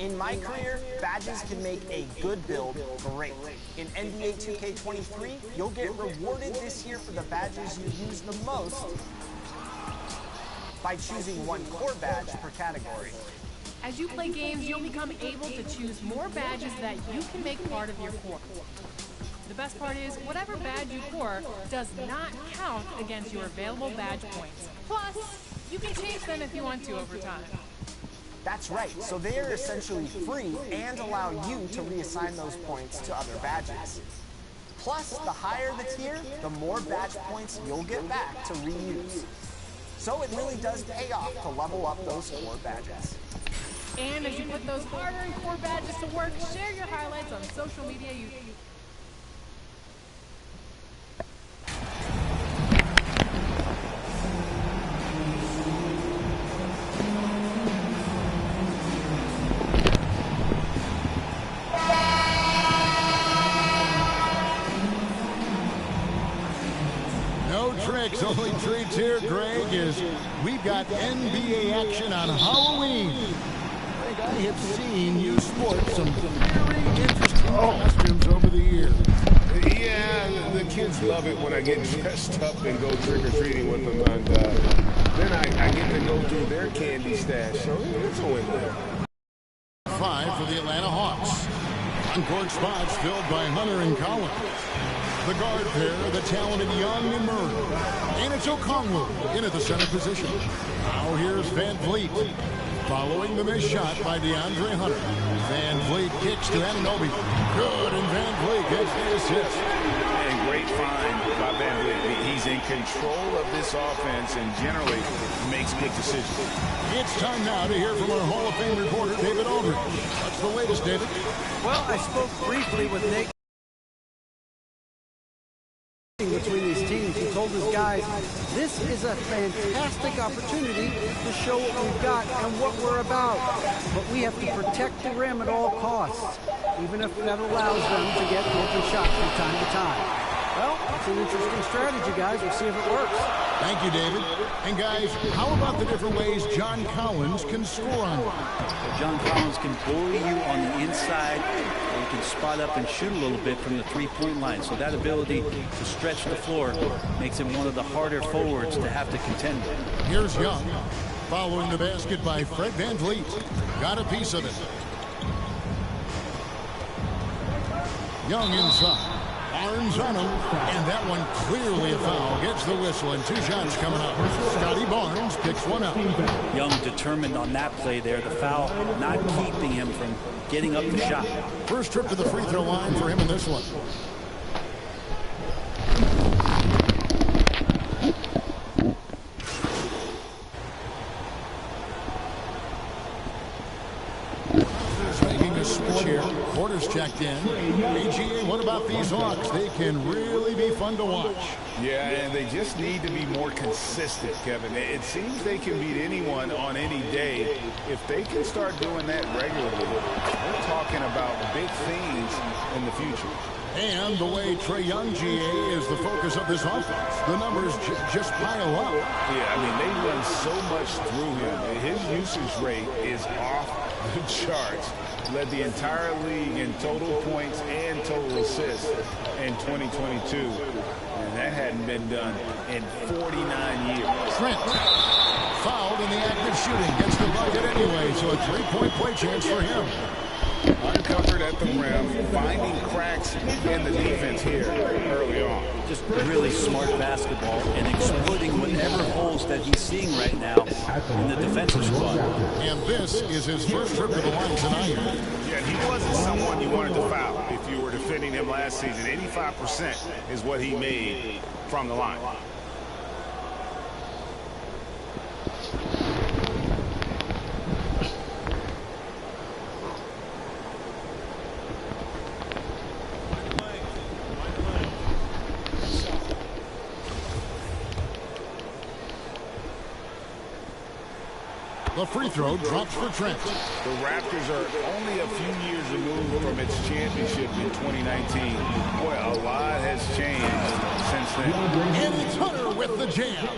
In my career, badges can make a good build great. In NBA 2K23, you'll get rewarded this year for the badges you use the most by choosing one core badge per category. As you play games, you'll become able to choose more badges that you can make part of your core. The best part is, whatever badge you core does not count against your available badge points. Plus, you can change them if you want to over time. That's right, so they are essentially free and allow you to reassign those points to other badges. Plus, the higher the tier, the more badge points you'll get back to reuse. So it really does pay off to level up those core badges. And as you put those hard-earned core badges to work, share your highlights on social media. No tricks, only treats here, Greg, is we've got NBA action on Halloween. Greg, I have seen you sport some very interesting costumes over the years. Yeah, the kids love it when I get dressed up and go trick-or-treating with them, and then I get to go through their candy stash, so it's a win-win. 5 for the Atlanta Hawks. On-court spots filled by Hunter and Collins. The guard pair, the talented Young and Murray. And it's Okongwu in at the center position. Now here's Van Vliet. Following the missed shot by DeAndre Hunter. Van Vliet kicks to Anunoby. Good, and Van Vliet gets the assist. And great find by Van Vliet. He's in control of this offense and generally makes good decisions. It's time now to hear from our Hall of Fame reporter, David Aldridge. What's the latest, David? Well, I spoke briefly with Nick between these teams. He told his guys, this is a fantastic opportunity to show what we've got and what we're about. But we have to protect the rim at all costs, even if that allows them to get open shots from time to time. Well, it's an interesting strategy, guys. We'll see if it works. Thank you, David. And guys, how about the different ways John Collins can score on you? John Collins can bully you on the inside, or he can spot up and shoot a little bit from the three-point line. So that ability to stretch the floor makes him one of the harder forwards to have to contend with. Here's Young, following the basket by Fred Van Vliet. Got a piece of it. Young inside. Barnes on him, and that one clearly a foul. Gets the whistle, and 2 shots coming up. Scotty Barnes picks one up. Young determined on that play there. The foul not keeping him from getting up the shot. First trip to the free throw line for him in this one. Porter's checked in. AGA, what about these Hawks? They can really be fun to watch. Yeah, and they just need to be more consistent, Kevin. It seems they can beat anyone on any day. If they can start doing that regularly, we're talking about big things in the future. And the way Trae Young, GA, is the focus of this offense. The numbers just pile up. Yeah, I mean, they run so much through him. His usage rate is off the charts. Led the entire league in total points and total assists in 2022. And that hadn't been done in 49 years. Trent, fouled in the act of shooting. Gets the bucket anyway, so a 3-point play chance for him. Uncovered at the rim, finding cracks in the defense here early on. Just really smart basketball and exploiting whatever holes that he's seeing right now in the defensive squad. And this is his first trip to the line tonight. Yeah, he wasn't someone you wanted to foul if you were defending him last season. 85% is what he made from the line. The free throw drops for Trent. The Raptors are only a few years removed from its championship in 2019. Boy, a lot has changed since then. And it's Hunter with the jam.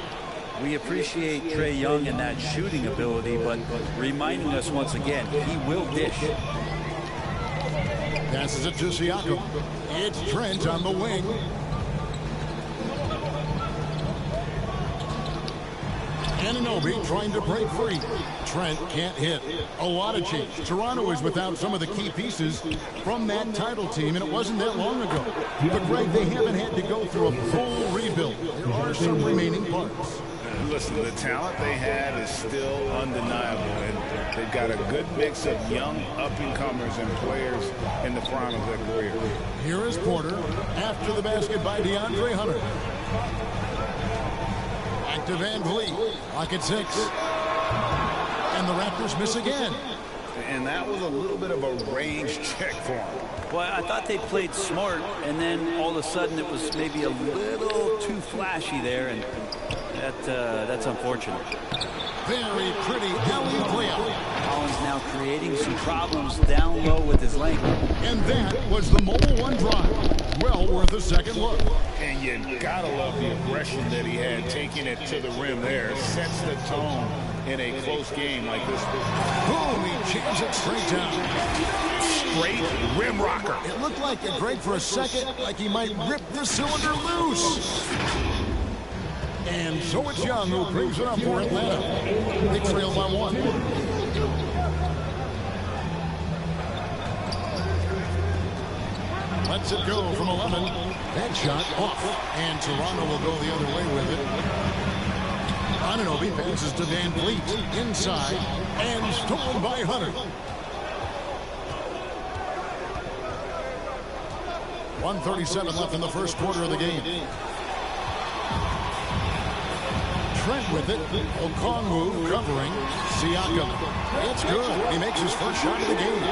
We appreciate Trae Young and that shooting ability, but reminding us once again, he will dish. Passes it to Siakam. It's Trent on the wing. Anunoby trying to break free. Trent can't hit. A lot of change. Toronto is without some of the key pieces from that title team, and it wasn't that long ago. But, Greg, they haven't had to go through a full rebuild. There are some remaining parts. Listen, the talent they have is still undeniable, and they've got a good mix of young up-and-comers and players in the prime of their career. Here is Porter after the basket by DeAndre Hunter. Back to Van Vliet. Clock at 6. And the Raptors miss again. And that was a little bit of a range check for him. Well, I thought they played smart, and then all of a sudden it was maybe a little too flashy there, and that's unfortunate. Very pretty alley layup. Collins now creating some problems down low with his length. And that was the Mobile One drive. Well worth a second look. And you gotta love the aggression that he had taking it to the rim there. Sets the tone in a close game like this. Boom, he jams it straight down. Straight rim rocker. It looked like it, Greg, for a second, like he might rip the cylinder loose. And so it's Young who brings it up for Atlanta. They trail by 1. Lets it go from 11. That shot off. And Toronto will go the other way with it. Anunoby passes to Van Vliet inside and stolen by Hunter. 1:37 left in the first quarter of the game. Trent with it. Okongwu covering. Siakam. It's good. He makes his first shot of the game.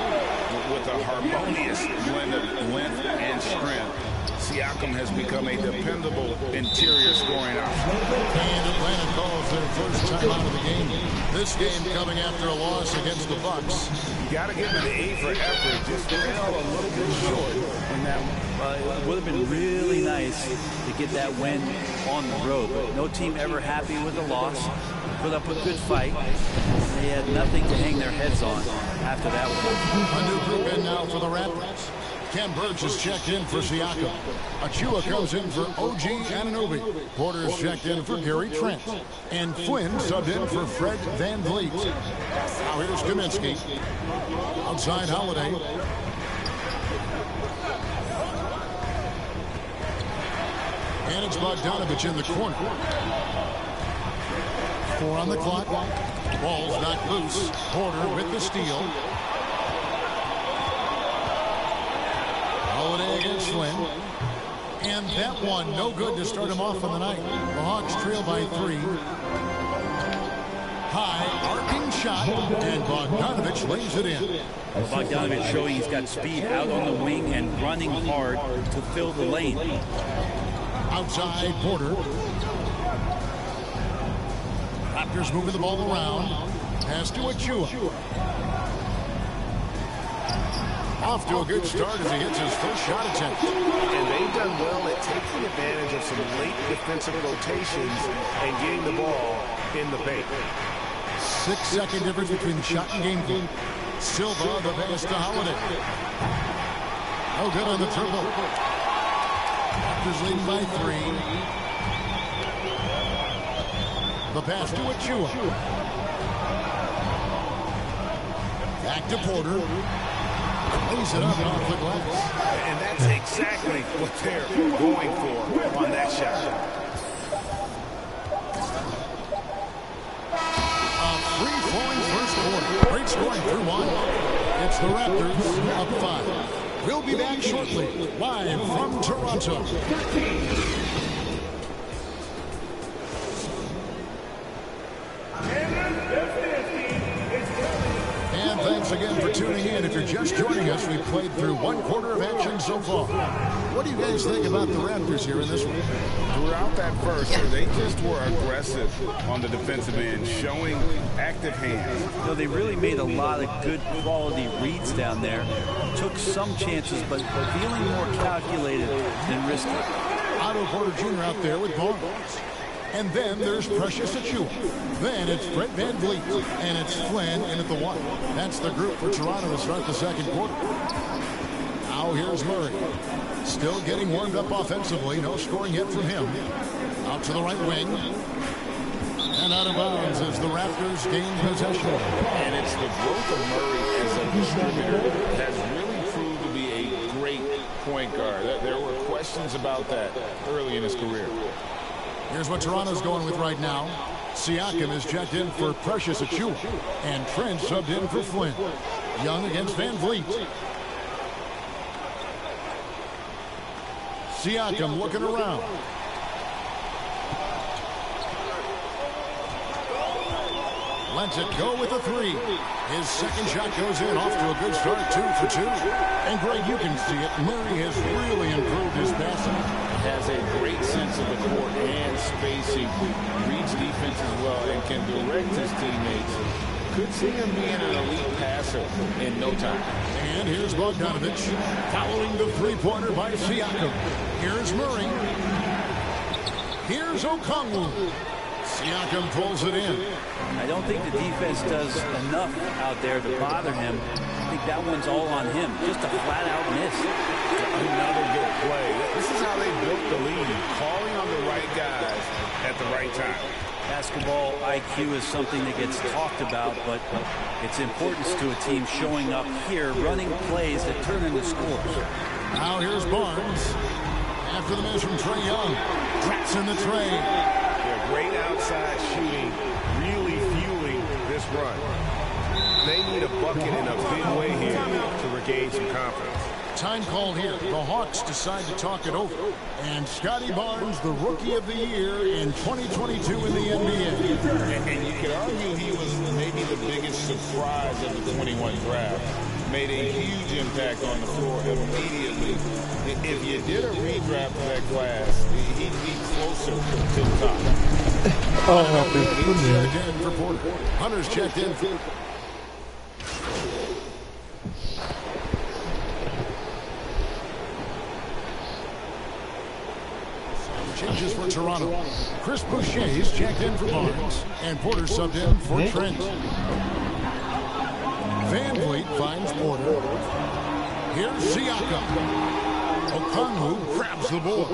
With a harmonious blend of length and strength, Siakam has become a dependable interior scoring option. And Atlanta calls their first time out of the game. This game coming after a loss against the Bucks. You got to give him an A for effort. Just fell a little bit short. And that it would have been really nice to get that win on the road. But no team ever happy with a loss. Put up a good fight. They had nothing to hang their heads on after that one. A new group in now for the Raptors. Ken Burch is checked in for Siakam. Achua comes in for OG Anunoby. Porter is checked in for Gary Trent. And Flynn subbed in for Fred Van Vliet. Now here's Kaminsky. Outside Holiday. And it's Bogdanovich in the corner. 4 on the clock. Ball's knocked loose. Porter with the steal. Holiday against Flynn. And that one, no good to start him off on the night. The Hawks trail by 3. High, arcing shot, and Bogdanovich lays it in. Bogdanovich showing he's got speed out on the wing and running hard to fill the lane. Outside, Porter. Raptors moving the ball around. Pass to Achua. Off to a good start as he hits his first shot attempt. And they've done well at taking advantage of some late defensive rotations and getting the ball in the paint. 6-second difference between shot and game clock. Silva, the pass to Holiday. No good on the triple. Raptors lead by 3. The pass to Achua. Back to Porter. Lays it up off the glass. And that's exactly what they're going for on that shot. A free-flowing first quarter. Great scoring through 1. It's the Raptors up 5. We'll be back shortly, live from Toronto. And thanks again for tuning in. If you're just joining us, we've played through 1 quarter of action so far. What do you guys think about the Raptors here in this one? Throughout that first, they just were aggressive on the defensive end, showing active hands. You know, they really made a lot of good quality reads down there. Took some chances, but feeling more calculated than risky. Otto Porter Jr. out there with Barnes. And then there's Precious Achiuwa. Then it's Fred VanVleet. And it's Flynn in at the 1. That's the group for Toronto to start the second quarter. Now here's Murray. Still getting warmed up offensively. No scoring yet from him. Out to the right wing. And out of bounds as the Raptors gain possession. And it's the growth of Murray as a distributor that's really proved to be a great point guard. There were questions about that early in his career. Here's what Toronto's going with right now. Siakam is checked in for Precious Achiuwa. And Trent subbed in for Flynn. Young against VanVleet. Siakam looking around. Lets it go with a 3. His second shot goes in, off to a good start, 2 for 2. And Greg, you can see it. Murray has really improved his passing. Has a great sense of the court and spacing. Reads defense as well and can direct his teammates. Could see him being an elite passer in no time. And here's Bogdanovic following the three-pointer by Siakam. Here's Murray. Here's Okongwu. Siakam pulls it in. I don't think the defense does enough out there to bother him. I think that one's all on him. Just a flat-out miss. Another good play. This is how they built the lead. Calling on the right guys at the right time. Basketball IQ is something that gets talked about, but its importance to a team showing up here, running plays that turn into scores. Now here's Barnes. After the miss from Trae Young. Traps in the tray. They're great outside shooting, really fueling this run. They need a bucket in a big way here to regain some confidence. Time called here. The Hawks decide to talk it over. And Scotty Barnes, the Rookie of the Year in 2022 in the NBA. And you could argue he was maybe the biggest surprise of the 21 draft. Made a huge impact on the floor immediately. If you did a redraft of that class, he'd be closer to the top. Checked in for Porter. Hunter's checked in for... Changes for Toronto. Chris Boucher is checked in for Barnes. And Porter subbed in for Trent. VanVleet finds Porter. Here's Siakam. Okongwu grabs the ball.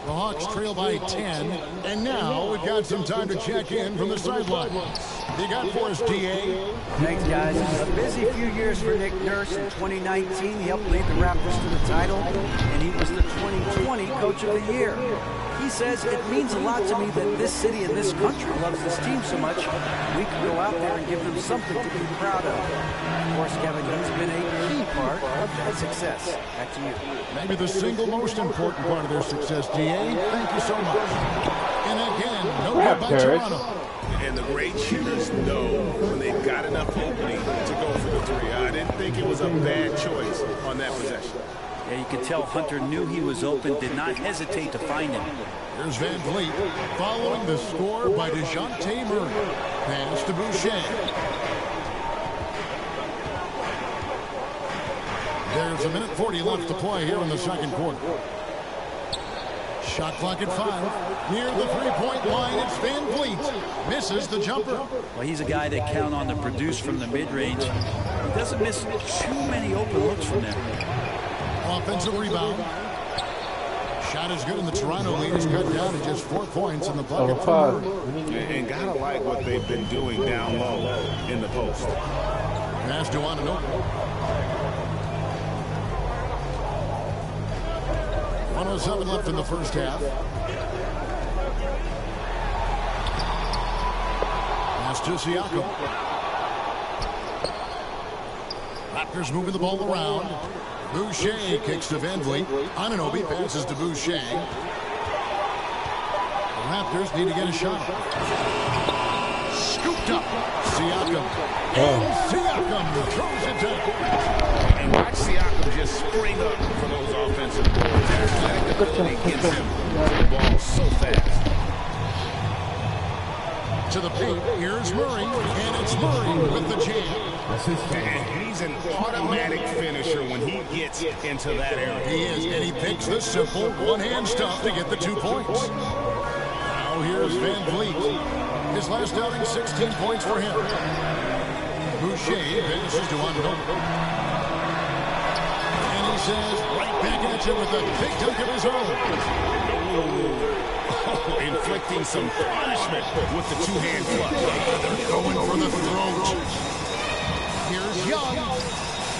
The Hawks trail by 10. And now we've got some time to check in from the sideline. You got for us, DA? Thanks, guys. A busy few years for Nick Nurse. In 2019, he helped lead the Raptors to the title, and he was the 2020 Coach of the Year. He says, it means a lot to me that this city and this country loves this team so much. We can go out there and give them something to be proud of. Of course, Kevin, he's been a key part of that success. Back to you. Maybe the single most important part of their success, DA. Thank you so much. And again, no good by Toronto. And the great shooters know when they've got enough opening to go for the 3. I didn't think it was a bad choice on that possession. Yeah, you could tell Hunter knew he was open, did not hesitate to find him. Here's VanVleet following the score by DeJounte Murray. Pass to Boucher. There's a minute 40 left to play here in the second quarter. Shot clock at 5. Near the three-point line, it's VanVleet. Misses the jumper. Well, he's a guy that count on to produce from the mid-range. He doesn't miss too many open looks from there. Offensive rebound. Shot is good, and the Toronto lead is cut down to just 4 points in the bucket for Murray. And gotta like what they've been doing down low in the post. Pass to Anunoby. 1:07 left in the first half. Pass to Siakam. Raptors moving the ball around. Boucher kicks to VanVleet. Anunoby passes to Boucher. The Raptors need to get a shot. Scooped up. Siakam. And Siakam throws it down. And watch Siakam just spring up for those offensive boards. Athletic ability gets him the ball so fast. To the paint, here's Murray, and it's Murray with the jam. And he's an automatic finisher when he gets into that area. He is, and he picks the simple one-hand stuff to get the 2 points. Now Now here's Van Vliet. His last outing, 16 points for him. Boucher passes to Unknown. And he says, right back at you with a big dunk of his own. Oh, inflicting some punishment with the two-hand clutch. They're going for the throat. Here's Young.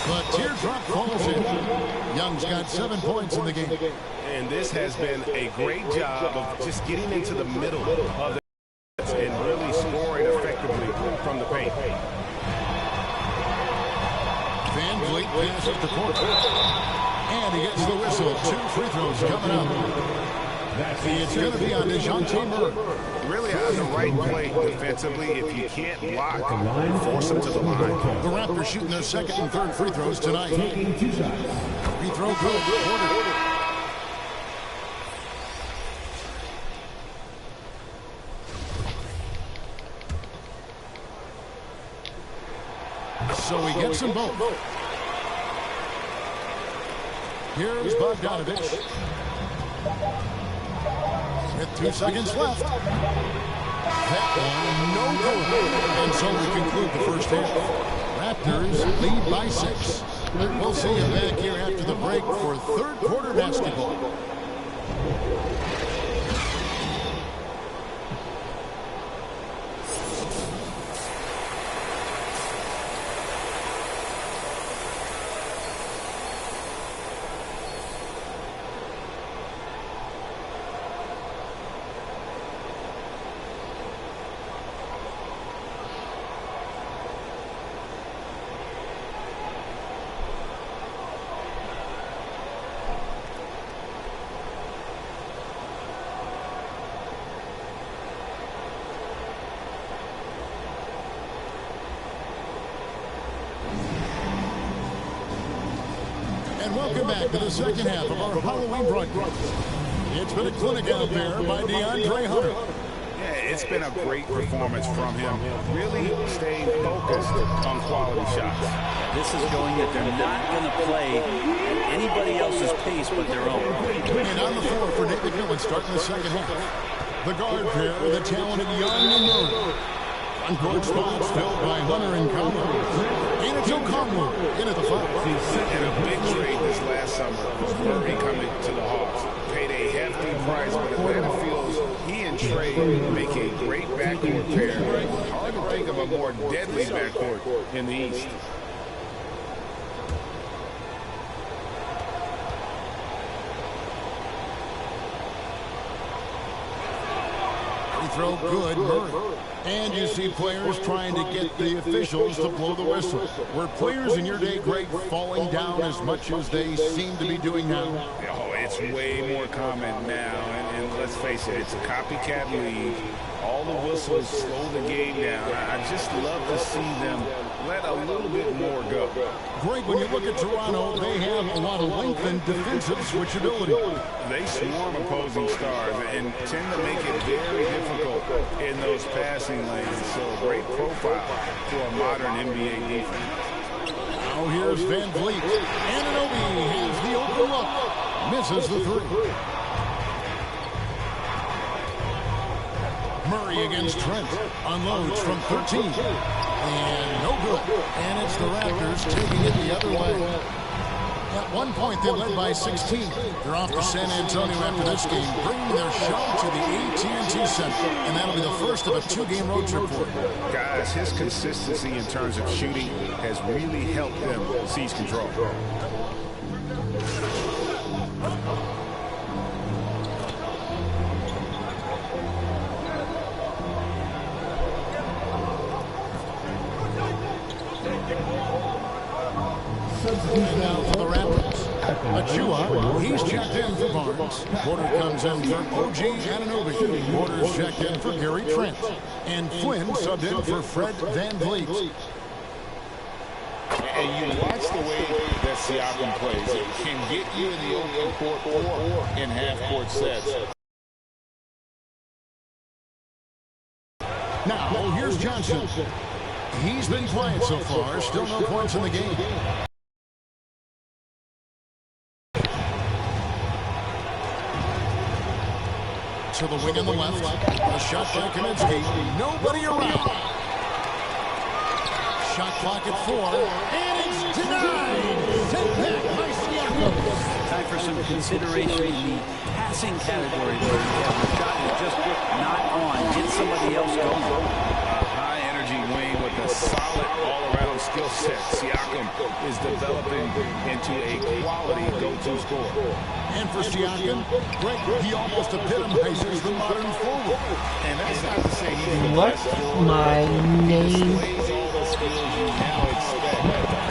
The teardrop falls in. Young's got 7 points in the game. And this has been a great job of just getting into the middle of the and really scoring effectively from the paint. Van Vliet passes to Porter. And he gets the whistle. 2 free throws coming up. It's going to be on DeJounte Murray. Really on the right play defensively. If you can't block, force them to the line. The Raptors shooting their second and third free throws tonight. Free throw good. Porter. So he gets them both. Here's Bogdanovich. With 2 seconds left. That one, no good. And so we conclude the first half. Raptors lead by 6. We'll see you back here after the break for third quarter basketball. And welcome back to the second half of our Halloween broadcast. It's been a clinic out there by DeAndre Hunter. Yeah, it's been a great performance from him. Really staying focused on quality shots. This is going that they're not going to play at anybody else's pace but their own. And on the floor for Nick McMillan starting the second half. The guard pair, the talented Young and Murray. On-court spots filled by Hunter and Conley. And it's Okongwu in at the foul. And a big trade this last summer was Murray coming to the Hawks. Paid a hefty price, but Atlanta feels he and Trey make a great backcourt pair. Hard to think of a more deadly backcourt in the East. Throw good, Murray. And you see players trying to get the officials to blow the whistle. Were players in your day, Greg, falling down as much as they seem to be doing now? Oh, it's way more common now. And let's face it, it's a copycat league. All the whistles slow the game down. I just love to see them let a little bit more go. Greg, when you look at Toronto, they have a lot of length and defensive switchability. They swarm opposing stars and tend to make it very difficult in those passing lanes. So great profile for a modern NBA defense. Now here's Van Vliet. Anunoby has the open look. Misses the three. Murray against Trent. Unloads from 13. And no good. And it's the Raptors taking it the other way. At one point, they led by 16. They're off to San Antonio after this game, bringing their show to the AT&T Center. And that'll be the first of a 2-game road trip for him. Guys, his consistency in terms of shooting has really helped them seize control. Now for the Raptors. Achua, he's checked in for Barnes. Porter comes in for OG Anunoby. Porter's checked in for Gary Trent. And Flynn subbed in for Fred Van Vliet. And you watch the way that Siakam plays. It can get you in the open court or in half-court sets. Now, here's Johnson. He's been quiet so far. Still no points in the game. to the wing on the left. A shot by Kaminsky. Nobody around. Shot clock at 4. And it's denied. Take that by Siakam. Time for some consideration in the passing category where you have a shot that's just not on. Get somebody else going. A high-energy wing with a solid all-around skill set. Siakam is developing into a quality go-to scorer. And for Siakam, Greg, he almost epitomizes the modern forward. And that's not to say he's the What's best forward. my name? Displays all the skills you now expect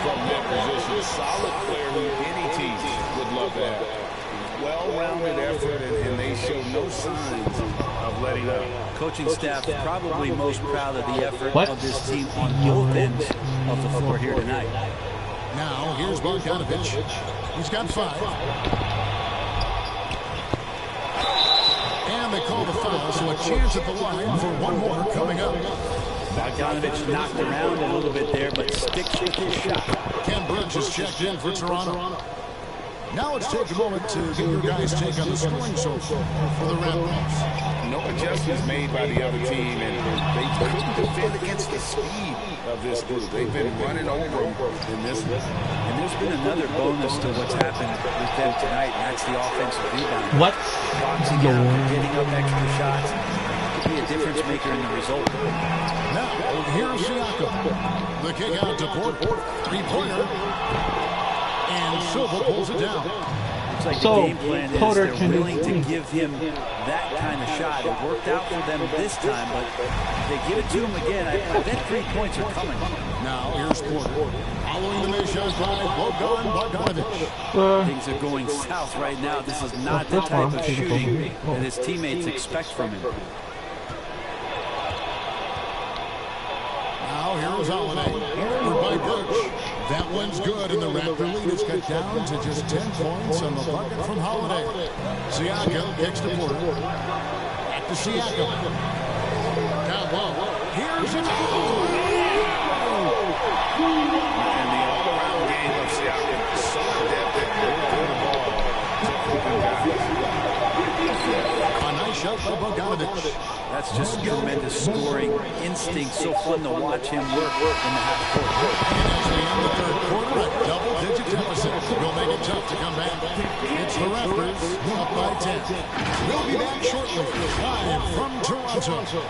from that position. Solid player who any team would love to have. Well-rounded effort, and they show no signs of letting up. Coaching staff probably most proud of the effort of this team on both ends of the floor here tonight. Now, here's Bogdanovich. He's got 5. And they call the foul, so a chance at the line for one more coming up. Bogdanovich knocked around a little bit there, but sticks with his shot. Ken Burch is checked in for Toronto. Now let's take a moment to get your guys' take on the scoring so far for the Raptors. No adjustments made by the other team, and they couldn't defend against the speed of this group. They've been running over them in this one. And there's been another bonus to what's happened with them tonight, and that's the offensive rebound. What? Boxing out, getting up extra shots. Could be a difference maker in the result. Now, here's Siakam. The kick out to Porter. Three-pointer. And Silva pulls it down. Looks like So, the game plan is Porter they're can- willing to give him that kind of shot. It worked out for them this time, but if they give it to him again, I bet 3 points are coming. Now, here's Porter. Following the mid shot by Bogdanovich. Things are going south right now. This is not the type of shooting that his teammates expect from him. Now, here's Holiday. Over by Burch. That one's good, and the Raptor lead is cut down to just 10 points on the bucket from Holiday. Siakam kicks to Porter. Back to Siakam. Down low. Here's it. And the all-around game of Siakam is so adept at moving the ball to open guys. A nice shot by Bogdanovich. That's just tremendous scoring instinct. So fun to watch him work in the half court. And as we end the third quarter, a double-digit deficit will make it tough to come back. It's the Raptors up by 10. We'll be back shortly, live from Toronto.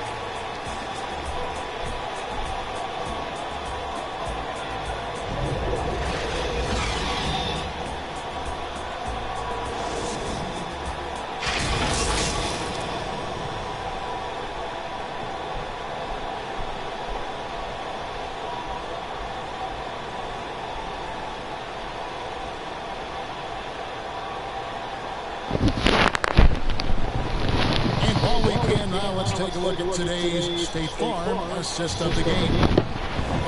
And while we can now, let's take a look at today's State Farm assist of the game.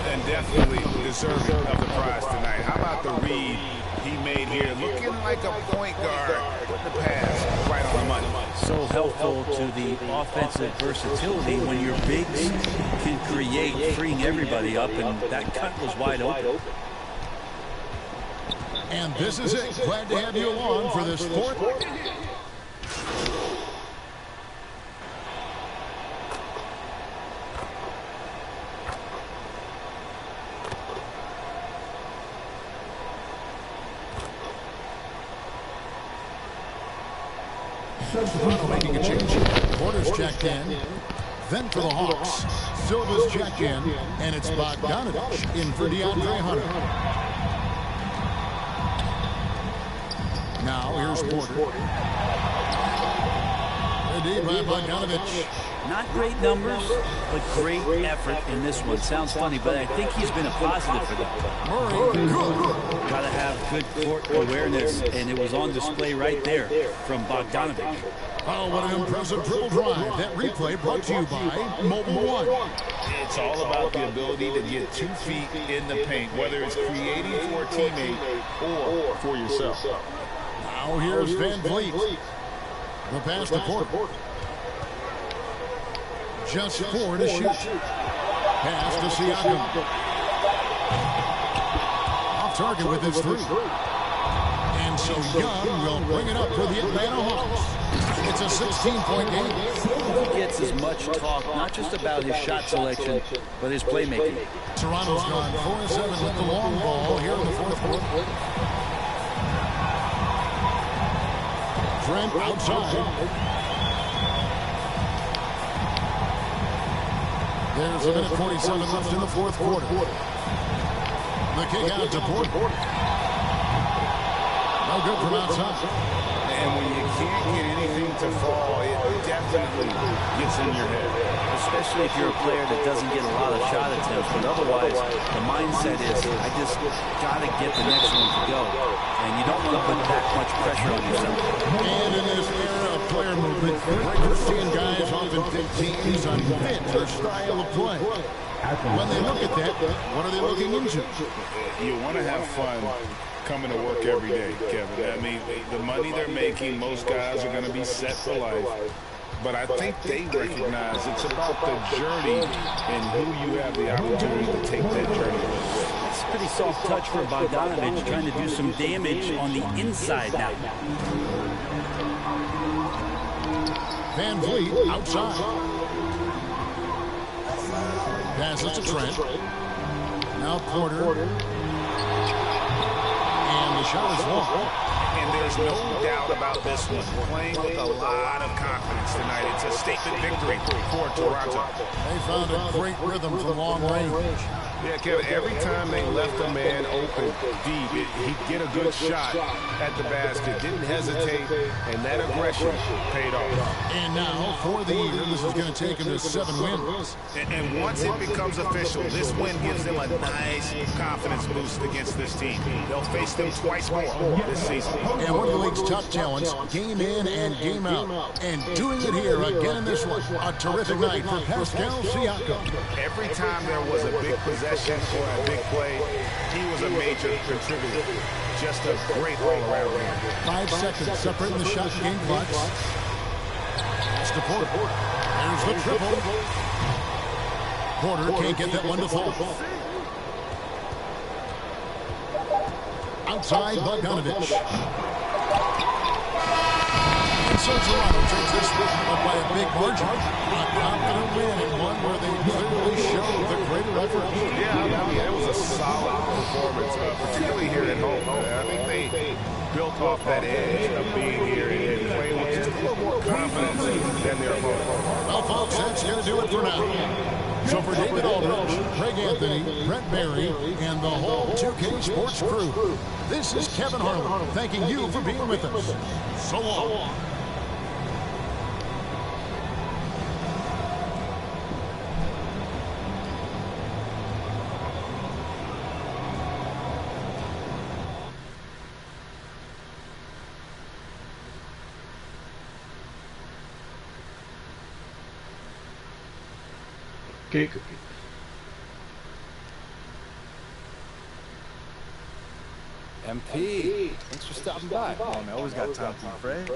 And definitely deserving of the prize tonight. How about the read he made here? Looking like a point guard, putting the pass right on the money. So helpful to the offensive versatility when your bigs can create, freeing everybody up, and that cut was wide open. And this is it. Glad to have you along for this fourth. Toronto making a change. Porter's checked in. Then for the Hawks, Silva's checked in, and it's Bogdanovich in for DeAndre Hunter. Now here's Porter. Ready by Bogdanovich. Not great numbers, but great effort in this one. Sounds funny, but I think he's been a positive for them. Murray, good. Got to have good court awareness, and it was on display right there from Bogdanovich. Oh, what an impressive dribble drive. That replay brought to you by Mobile One. It's all about the ability to get 2 feet in the paint, whether it's creating for a teammate or for yourself. Now here's Van Vliet. The pass to Porter. Just 4 to shoot. Pass to Siakam. Off target with his 3. And And so Young will bring it up for the Atlanta Hawks. It's a 16-point game. He gets as much talk, not just about his shot selection, but his playmaking. Toronto's gone 4-7 with the long ball here in the fourth quarter. Trent outside. There's a minute 47 left in the fourth quarter. The kick out to Porter. No good from outside. And when you can't get anything to fall, it definitely gets in your head. Especially if you're a player that doesn't get a lot of shot attempts, but otherwise the mindset is, I just got to get the next one to go. And you don't want to put that much pressure on yourself. And in this era of player movement, we're seeing guys often fit teams on fit or style of play. When they look at that, what are they looking into? You want to have fun coming to work every day, Kevin. I mean, the money they're making, most guys are going to be set for life. But I think they recognize it's about the journey and who you have the opportunity to take that journey with. It's a pretty soft touch for Bogdanovic, trying to do some damage on the inside now. Van Vliet outside. Passes to Trent. Now Porter. And the shot is long. And there's no doubt about this one. Playing with a lot of confidence tonight. It's a statement victory for Toronto. They found a great rhythm from long range. Yeah, Kevin, every time they left a man open deep, he'd get a good shot at the basket. Didn't hesitate, and that aggression paid off. And now, for the year, this is going to take him to 7 wins. And once it becomes official, this win gives them a nice confidence boost against this team. They'll face them twice more this season. And one of the league's top talents, game in and game out. And doing it here again in this one. A terrific night for Pascal Siakam. Every time there was a big possession or a big play, he was a major contributor. Just a great all-around man. 5 seconds separating the shot and game clocks. That's to Porter. There's the triple. Porter can't get that one to fall. Outside Bogdanovic. And so Toronto takes this one by a big margin. A confident win and one where they clearly show the greater effort. Yeah, I mean, it was a solid performance, particularly here at home. I think they built off that edge of being here and playing with just a little more confidence than their opponent. Well, folks, that's going to do it for now. So for David Aldridge, Craig Anthony, Brent Barry, and the whole 2K Sports crew, this is Kevin Harlan thanking you for being with us. So long. Okay. MP, thanks for stopping by. Man, I always got time for you, Fred.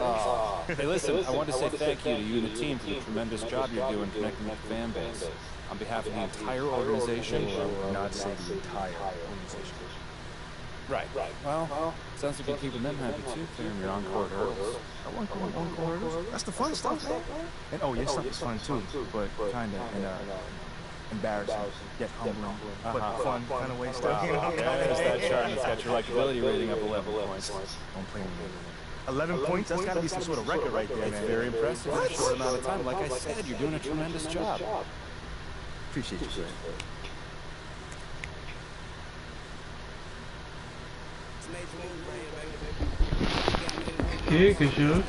Hey, listen, I wanted to say thank you to you and the team for the tremendous job you're doing connecting with the fan base. On behalf of the entire organization, I would not say the entire organization. Right. Well, sounds like you're keeping them happy too, clearing your on-court hurdles. On-court hurdles? That's the fun stuff, man. And oh, your stuff is fun too, but kind of embarrassing, yet humbling, but fun kind of way stuff. Yeah, there's that chart, and it's got your likability rating up 11 points. Don't play me. 11 points? That's got to be some sort of record right there, man. It's very impressive in a short amount of time. Like I said, you're doing a tremendous job. Appreciate you, Fred. Okay, good show.